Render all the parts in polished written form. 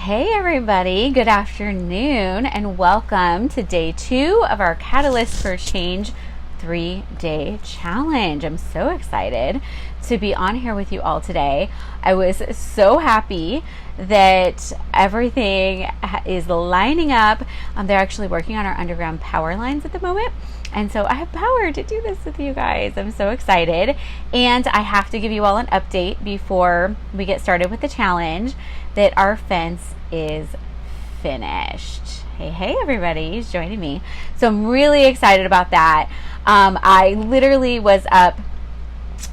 Hey everybody, good afternoon and welcome to day 2 of our Catalyst for Change 3-day challenge. I'm so excited to be on here with you all today. I was so happy that everything is lining up. They're actually working on our underground power lines at the moment. And so I have power to do this with you guys. I'm so excited. And I have to give you all an update before we get started with the challenge that our fence is finished. Hey everybody, who's joining me. So I'm really excited about that. I literally was up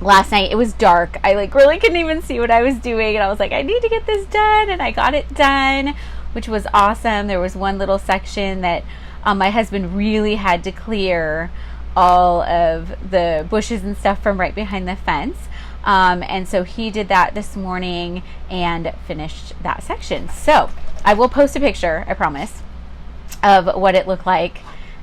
last night. It was dark. I really couldn't even see what I was doing. And I was like, I need to get this done. And I got it done, which was awesome. There was one little section that my husband really had to clear all of the bushes and stuff from right behind the fence. And so he did that this morning and finished that section. So I will post a picture, I promise, of what it looked like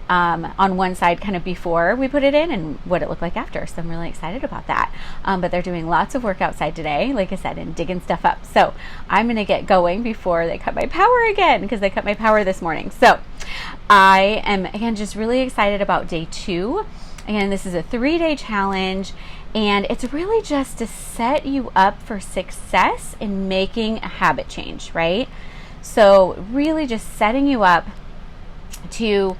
on one side kind of before we put it in and what it looked like after. So I'm really excited about that. But they're doing lots of work outside today, like I said, and digging stuff up. So I'm going to get going before they cut my power again, because they cut my power this morning. So I am, again, just really excited about day 2. Again, this is a 3-day challenge, and it's really just to set you up for success in making a habit change, right? So really just setting you up to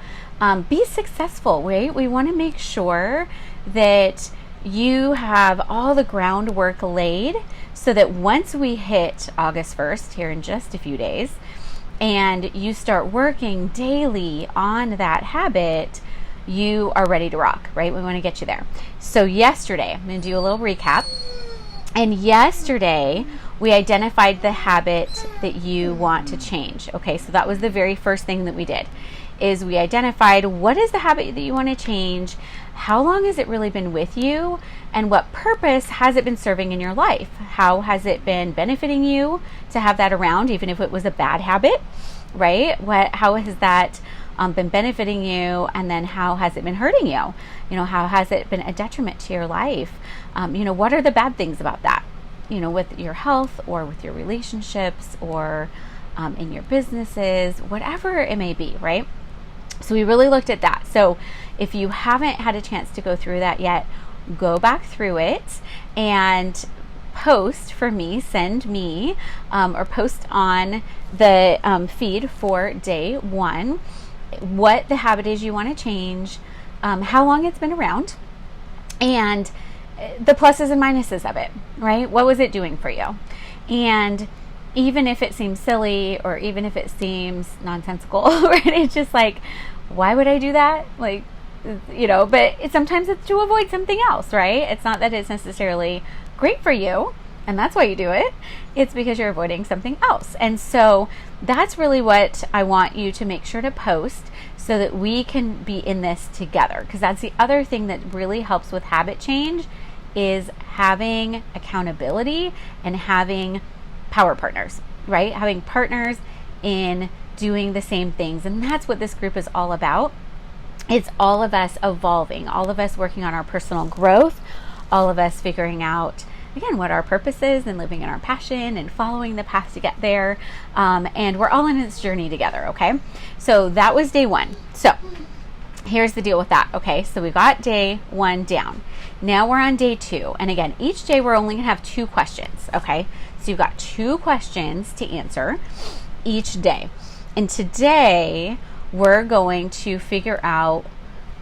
be successful, right? We want to make sure that you have all the groundwork laid so that once we hit August 1st, here in just a few days, and you start working daily on that habit, you are ready to rock, right? We want to get you there. So yesterday, I'm going to do a little recap. And yesterday, we identified the habit that you want to change. Okay, so that was the very first thing that we did, is we identified what is the habit that you want to change, how long has it really been with you, and what purpose has it been serving in your life? How has it been benefiting you to have that around, even if it was a bad habit, right? How has that been benefiting you, and then how has it been hurting you? How has it been a detriment to your life? What are the bad things about that? With your health or with your relationships or in your businesses, whatever it may be, right? So we really looked at that. So if you haven't had a chance to go through that yet, go back through it and post for me, send me, or post on the feed for day 1 what the habit is you want to change, how long it's been around, and the pluses and minuses of it, right? What was it doing for you? And even if it seems silly or even if it seems nonsensical, right? It's just like, why would I do that? But sometimes it's to avoid something else, right? It's not that it's necessarily great for you and that's why you do it. It's because you're avoiding something else. And so that's really what I want you to make sure to post so that we can be in this together. Because that's the other thing that really helps with habit change, is having accountability and having power partners, right? Having partners in doing the same things. And that's what this group is all about. It's all of us evolving, all of us working on our personal growth, all of us figuring out, again, what our purpose is and living in our passion and following the path to get there. And we're all in this journey together, okay? So that was day 1. So here's the deal with that, okay? So we got day 1 down. Now we're on day 2. And again, each day we're only going to have 2 questions, okay? So you've got 2 questions to answer each day. And today we're going to figure out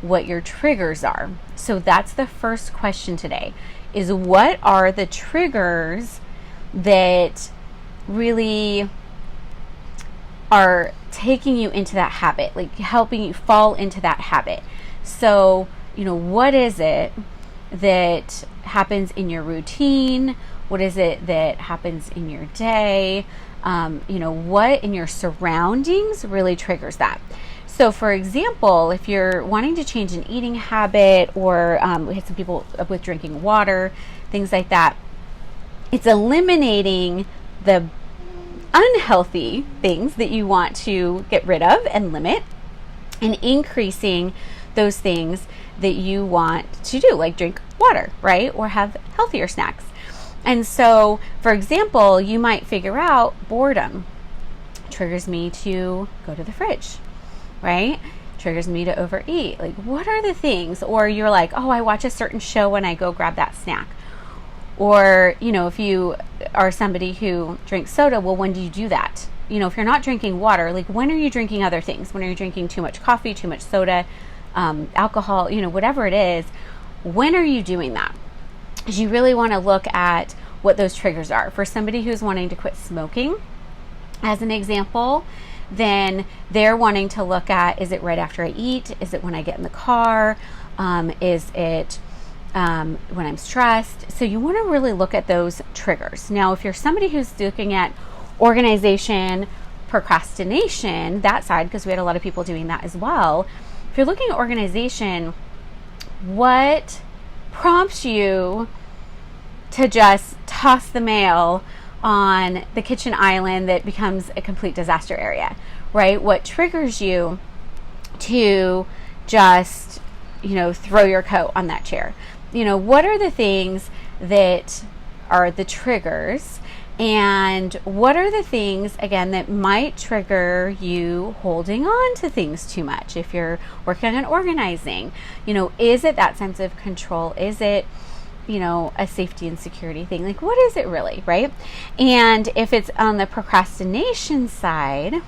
what your triggers are. So that's the first question today, is what are the triggers that really are taking you into that habit, like helping you fall into that habit? So, what is it that happens in your routine? What is it that happens in your day? What in your surroundings really triggers that? So for example, if you're wanting to change an eating habit, or we had some people with drinking water, things like that, it's eliminating the unhealthy things that you want to get rid of and limit, and increasing those things that you want to do, like drink water, right? Or have healthier snacks. And so, for example, you might figure out boredom. triggers me to go to the fridge, right? Triggers me to overeat. Like, what are the things? Or you're like, oh, I watch a certain show and I go grab that snack. Or, if you are somebody who drinks soda, well, when do you do that? If you're not drinking water, like, when are you drinking other things? When are you drinking too much coffee, too much soda, alcohol, whatever it is? When are you doing that? Because you really want to look at what those triggers are. For somebody who's wanting to quit smoking, as an example, then they're wanting to look at, is it right after I eat? Is it when I get in the car? Is it when I'm stressed? So you want to really look at those triggers. Now, if you're somebody who's looking at organization, procrastination, that side, because we had a lot of people doing that as well. If you're looking at organization, what prompts you to just toss the mail on the kitchen island that becomes a complete disaster area, right? What triggers you to just, throw your coat on that chair? What are the things that are the triggers? And what are the things, again, that might trigger you holding on to things too much? If you're working on organizing, is it that sense of control? Is it, a safety and security thing? Like, what is it really, right? And if it's on the procrastination side,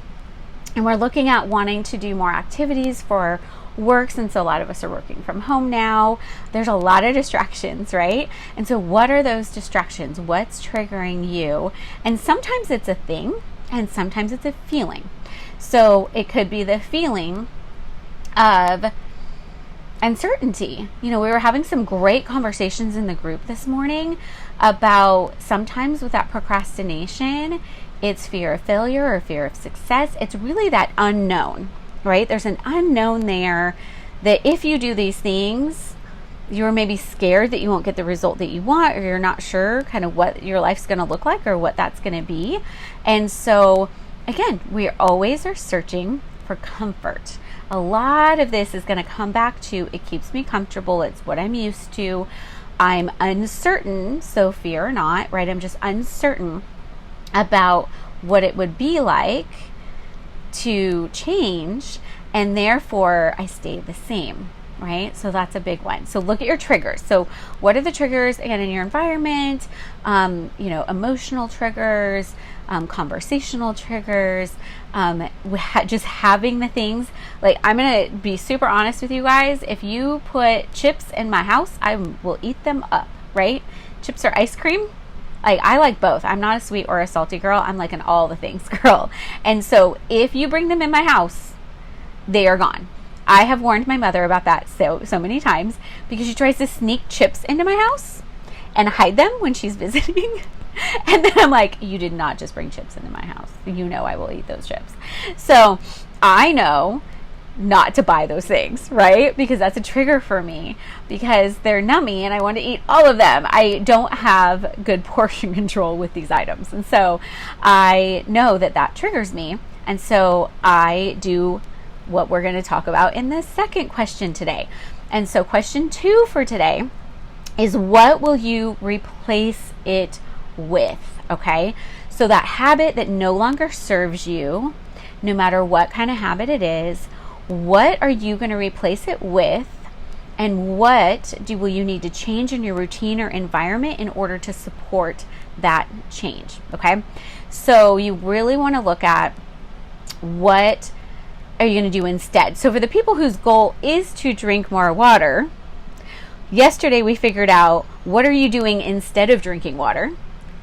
and we're looking at wanting to do more activities for work, since a lot of us are working from home now, there's a lot of distractions, right? And so what are those distractions? What's triggering you? And sometimes it's a thing, and sometimes it's a feeling. So it could be the feeling of uncertainty. We were having some great conversations in the group this morning about sometimes with that procrastination, it's fear of failure or fear of success. It's really that unknown, right? There's an unknown there that if you do these things, you're maybe scared that you won't get the result that you want, or you're not sure kind of what your life's going to look like or what that's going to be. And so again, we always are searching for comfort. A lot of this is going to come back to, it keeps me comfortable. It's what I'm used to. I'm uncertain, so fear not, right? I'm just uncertain about what it would be like to change, and therefore I stay the same, right? So that's a big one. So look at your triggers. So what are the triggers, again, in your environment? Emotional triggers, conversational triggers, just having the things. Like, I'm going to be super honest with you guys. If you put chips in my house, I will eat them up, right? Chips or ice cream. Like, I like both. I'm not a sweet or a salty girl. I'm like an all the things girl. And so if you bring them in my house, they are gone. I have warned my mother about that so many times, because she tries to sneak chips into my house and hide them when she's visiting. And then I'm like, you did not just bring chips into my house. I will eat those chips. So I know not to buy those things, right? Because that's a trigger for me, because they're nummy and I want to eat all of them. I don't have good portion control with these items. And so I know that triggers me. And so I do what we're going to talk about in the second question today. And so question 2 for today is, what will you replace it with? Okay. So that habit that no longer serves you, no matter what kind of habit it is, what are you going to replace it with? And what will you need to change in your routine or environment in order to support that change? Okay. So you really want to look at, what are you going to do instead? So for the people whose goal is to drink more water, yesterday we figured out, what are you doing instead of drinking water?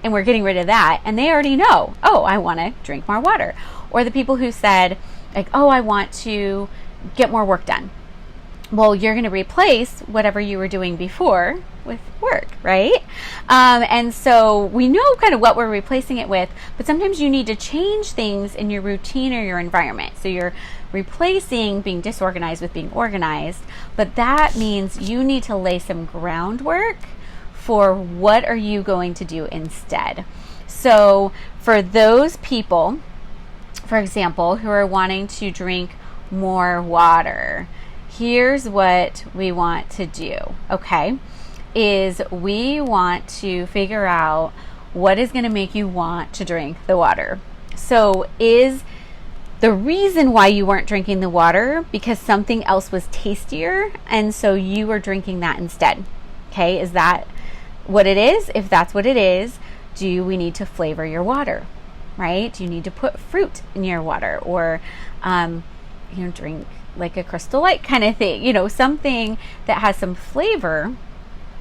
And we're getting rid of that. And they already know, oh, I want to drink more water. Or the people who said, like, oh, I want to get more work done. Well, you're going to replace whatever you were doing before with work, right? And so we know kind of what we're replacing it with, but sometimes you need to change things in your routine or your environment. So you're replacing being disorganized with being organized, but that means you need to lay some groundwork for what are you going to do instead. So for those people, for example, who are wanting to drink more water, here's what we want to do, okay, is we want to figure out what is going to make you want to drink the water. So is the reason why you weren't drinking the water because something else was tastier, and so you were drinking that instead? Okay, is that what it is? If that's what it is, do we need to flavor your water, right? Do you need to put fruit in your water, or drink like a Crystal Light kind of thing, something that has some flavor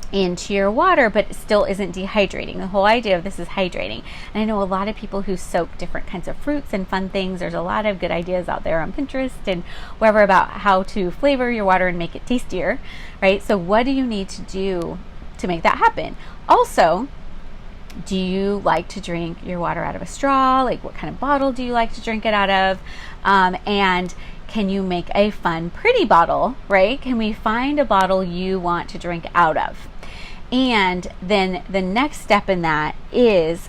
into your water, but it still isn't dehydrating. The whole idea of this is hydrating. And I know a lot of people who soak different kinds of fruits and fun things. There's a lot of good ideas out there on Pinterest and wherever about how to flavor your water and make it tastier, right? So what do you need to do to make that happen? Also, do you like to drink your water out of a straw? Like, what kind of bottle do you like to drink it out of? And can you make a fun, pretty bottle, right? Can we find a bottle you want to drink out of? And then the next step in that is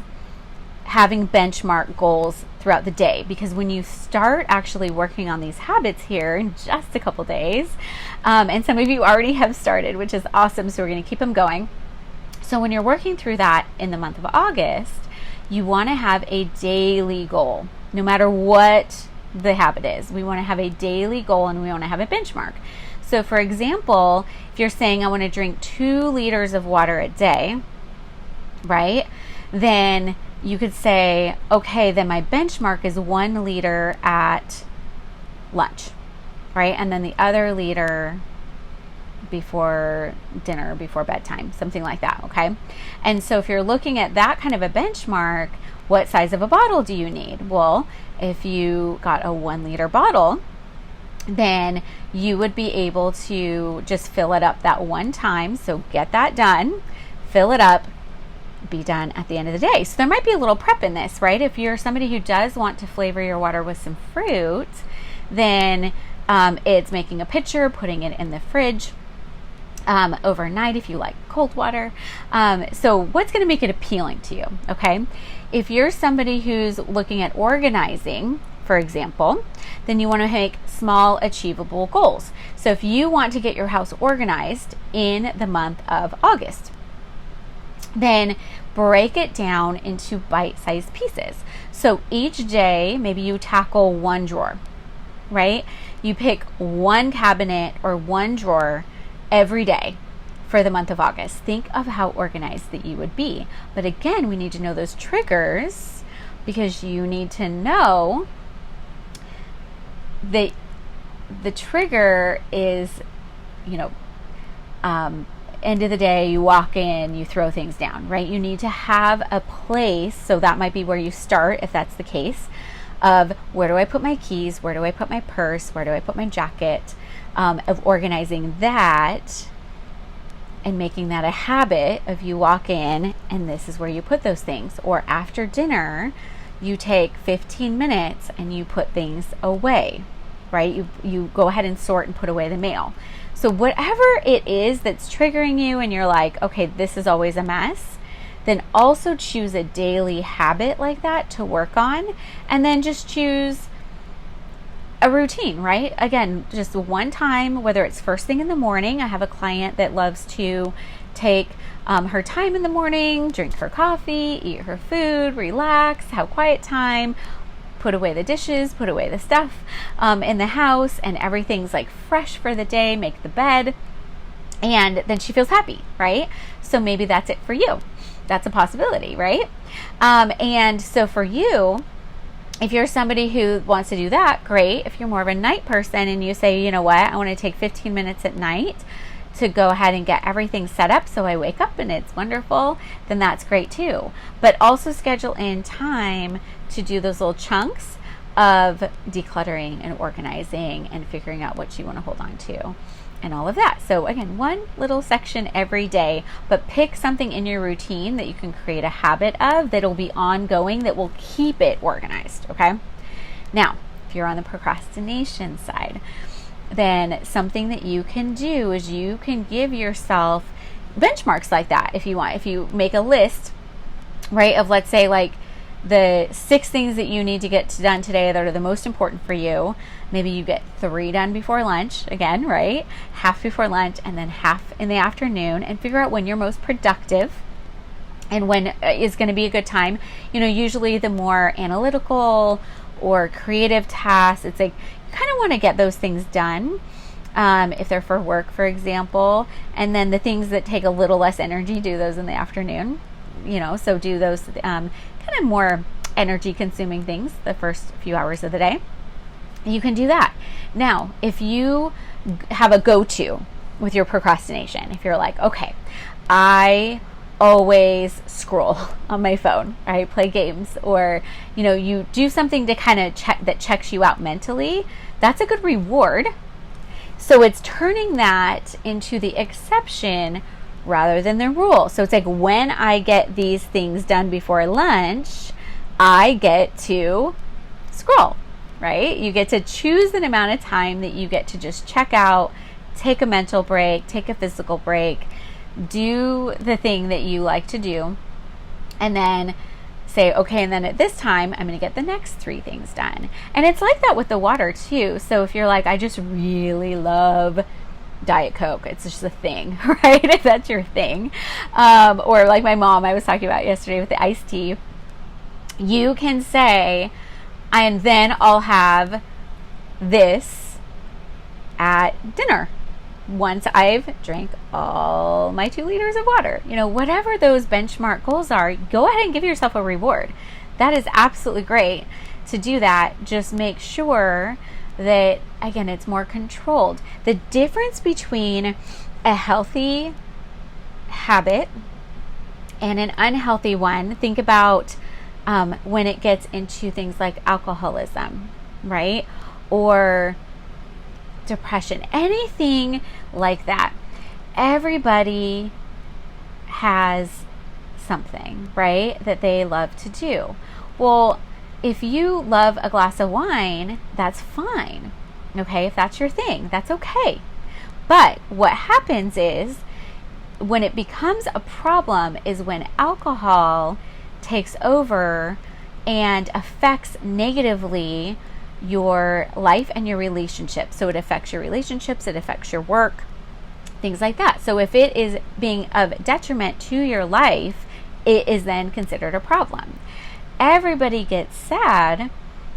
having benchmark goals throughout the day, because when you start actually working on these habits here in just a couple days, and some of you already have started, which is awesome, so we're going to keep them going. So when you're working through that in the month of August, you want to have a daily goal, no matter what the habit is. We want to have a daily goal, and we want to have a benchmark. So for example, if you're saying I want to drink 2 liters of water a day, right? Then you could say, okay, then my benchmark is 1 liter at lunch, right? And then the other liter before dinner, before bedtime, something like that, okay? And so if you're looking at that kind of a benchmark, what size of a bottle do you need? Well, if you got a 1 liter bottle, then you would be able to just fill it up that one time. So get that done, fill it up, be done at the end of the day. So there might be a little prep in this, right? If you're somebody who does want to flavor your water with some fruit, then it's making a pitcher, putting it in the fridge overnight if you like cold water. So what's going to make it appealing to you, okay? If you're somebody who's looking at organizing, for example, then you want to make small, achievable goals. So if you want to get your house organized in the month of August, then break it down into bite-sized pieces. So each day, maybe you tackle 1 drawer, right? You pick 1 cabinet or 1 drawer every day for the month of August. Think of how organized that you would be. But again, we need to know those triggers, because you need to know that the trigger is, end of the day, you walk in, you throw things down, right? You need to have a place. So that might be where you start, if that's the case, of where do I put my keys? Where do I put my purse? Where do I put my jacket? Of organizing that and making that a habit of you walk in and this is where you put those things. Or after dinner, you take 15 minutes and you put things away, right? You go ahead and sort and put away the mail. So whatever it is that's triggering you and you're like, okay, this is always a mess, then also choose a daily habit like that to work on, and then just choose a routine, right? Again, just one time, whether it's first thing in the morning. I have a client that loves to take her time in the morning, drink her coffee, eat her food, relax, have quiet time, put away the dishes, put away the stuff in the house, and everything's like fresh for the day, make the bed, and then she feels happy, right? So maybe that's it for you. That's a possibility, right? And so for you, if you're somebody who wants to do that, great. If you're more of a night person and you say, you know what, I want to take 15 minutes at night to go ahead and get everything set up so I wake up and it's wonderful, then that's great too. But also schedule in time to do those little chunks of decluttering and organizing and figuring out what you want to hold on to and all of that. So again, one little section every day, but pick something in your routine that you can create a habit of that'll be ongoing, that will keep it organized, okay? Now, if you're on the procrastination side, then something that you can do is you can give yourself benchmarks like that if you want. If you make a list, right, of let's say like the 6 things that you need to get done today that are the most important for you. Maybe you get 3 done before lunch, again, right? Half before lunch and then half in the afternoon, and figure out when you're most productive and when is going to be a good time. Usually the more analytical or creative tasks, it's like you kind of want to get those things done, if they're for work, for example, and then the things that take a little less energy, do those in the afternoon. So do those kind of more energy consuming things the first few hours of the day. You can do that. Now, if you have a go-to with your procrastination, if you're like, okay, I always scroll on my phone, right? Play games, or you do something to kind of checks you out mentally, that's a good reward. So it's turning that into the exception rather than the rule. So it's like, when I get these things done before lunch, I get to scroll, right? You get to choose an amount of time that you get to just check out, take a mental break, take a physical break, do the thing that you like to do, and then say, okay, and then at this time, I'm going to get the next 3 things done. And it's like that with the water too. So if you're like, I just really love Diet Coke, it's just a thing, right? If that's your thing. Or like my mom, I was talking about yesterday with the iced tea, you can say, and then I'll have this at dinner once I've drank all my 2 liters of water. Whatever those benchmark goals are, go ahead and give yourself a reward. That is absolutely great to do that. Just make sure that, again, it's more controlled. The difference between a healthy habit and an unhealthy one, think about when it gets into things like alcoholism, right? Or depression, anything like that. Everybody has something, right, that they love to do. Well, if you love a glass of wine, that's fine. Okay, if that's your thing, that's okay. But what happens is, when it becomes a problem is when alcohol takes over and affects negatively your life and your relationships. So it affects your relationships, it affects your work, things like that. So if it is being of detriment to your life, it is then considered a problem. Everybody gets sad,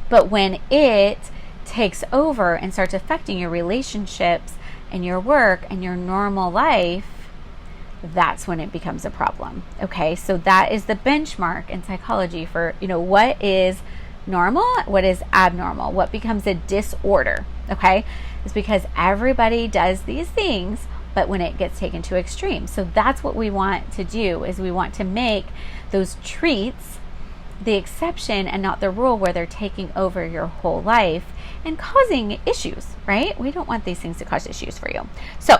but when it takes over and starts affecting your relationships and your work and your normal life, that's when it becomes a problem. Okay, so that is the benchmark in psychology for, what is normal, what is abnormal, what becomes a disorder. Okay, it's because everybody does these things, but when it gets taken to extreme. So that's what we want to do, is we want to make those treats the exception and not the rule, where they're taking over your whole life and causing issues, right? We don't want these things to cause issues for you. So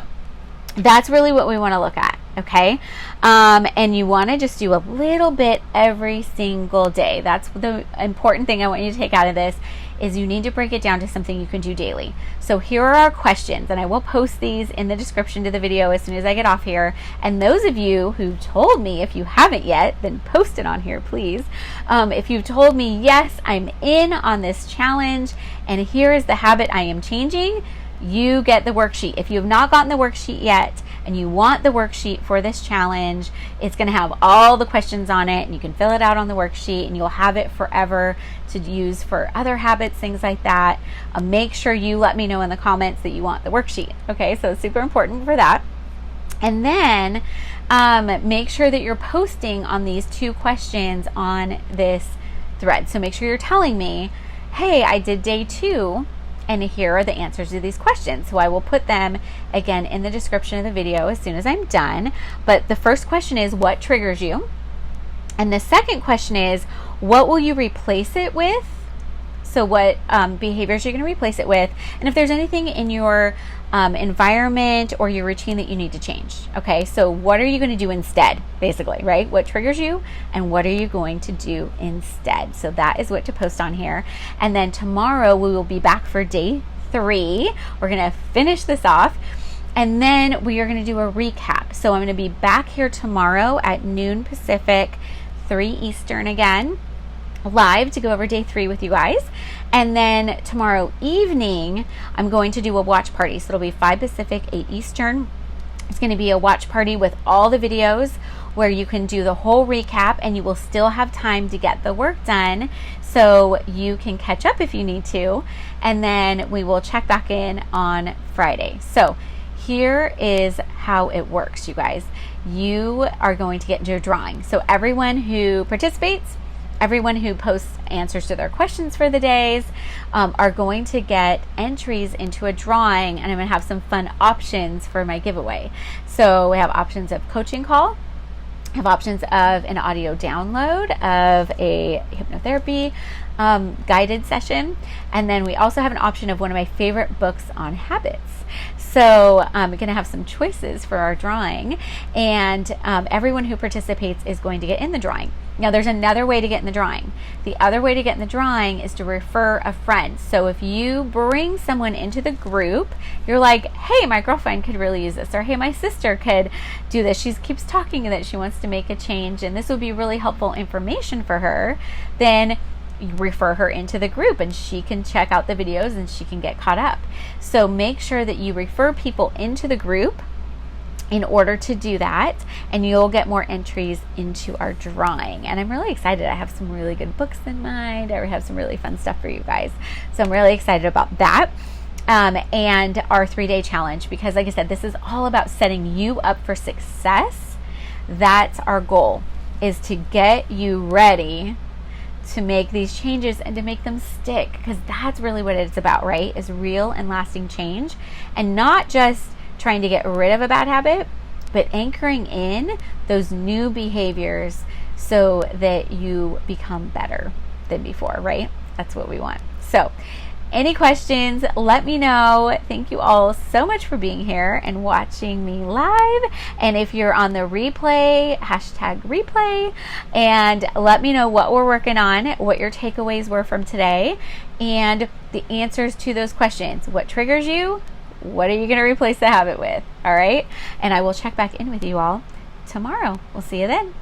that's really what we want to look at, okay? And you want to just do a little bit every single day. That's the important thing I want you to take out of this, is you need to break it down to something you can do daily. So here are our questions, and I will post these in the description to the video as soon as I get off here. And those of you who told me, if you haven't yet, then post it on here, please. If you've told me, yes, I'm in on this challenge, and here is the habit I am changing, you get the worksheet. If you have not gotten the worksheet yet and you want the worksheet for this challenge, it's going to have all the questions on it, and you can fill it out on the worksheet, and you'll have it forever to use for other habits, things like that. Make sure you let me know in the comments that you want the worksheet. Okay, so it's super important for that. And then make sure that you're posting on these 2 questions on this thread. So make sure you're telling me, hey, I did day 2, and here are the answers to these questions. So I will put them again in the description of the video as soon as I'm done. But the first question is, what triggers you? And the second question is, what will you replace it with? So what behaviors are you going to replace it with? And if there's anything in your environment or your routine that you need to change. Okay, so what are you going to do instead, basically, right? What triggers you, and what are you going to do instead? So that is what to post on here. And then tomorrow we will be back for day 3. We're going to finish this off, and then we are going to do a recap. So I'm going to be back here tomorrow at noon Pacific, 3 Eastern again, live to go over day 3 with you guys. And then tomorrow evening I'm going to do a watch party, so it'll be 5 Pacific, 8 Eastern, It's going to be a watch party with all the videos where you can do the whole recap and you will still have time to get the work done so you can catch up if you need to. And then we will check back in on Friday. So here is how it works, you guys. You are going to get into a drawing. So everyone who participates, everyone who posts answers to their questions for the days are going to get entries into a drawing, and I'm going to have some fun options for my giveaway. So we have options of coaching call, have options of an audio download of a hypnotherapy guided session, and then we also have an option of one of my favorite books on habits. So we're going to have some choices for our drawing, and everyone who participates is going to get in the drawing. Now, there's another way to get in the drawing. The other way to get in the drawing is to refer a friend. So if you bring someone into the group, you're like, hey, my girlfriend could really use this, or hey, my sister could do this. She keeps talking that she wants to make a change, and this would be really helpful information for her. Then you refer her into the group and she can check out the videos and she can get caught up. So make sure that you refer people into the group in order to do that, and you'll get more entries into our drawing. And I'm really excited. I have some really good books in mind. I have some really fun stuff for you guys. So I'm really excited about that. And our 3-day challenge, because like I said, this is all about setting you up for success. That's our goal, is to get you ready to make these changes and to make them stick, because that's really what it's about, right? Is real and lasting change, and not just trying to get rid of a bad habit, but anchoring in those new behaviors so that you become better than before, right? That's what we want. So any questions, let me know. Thank you all so much for being here and watching me live. And if you're on the replay, #replay, and let me know what we're working on, what your takeaways were from today, and the answers to those questions. What triggers you? What are you going to replace the habit with? All right. And I will check back in with you all tomorrow. We'll see you then.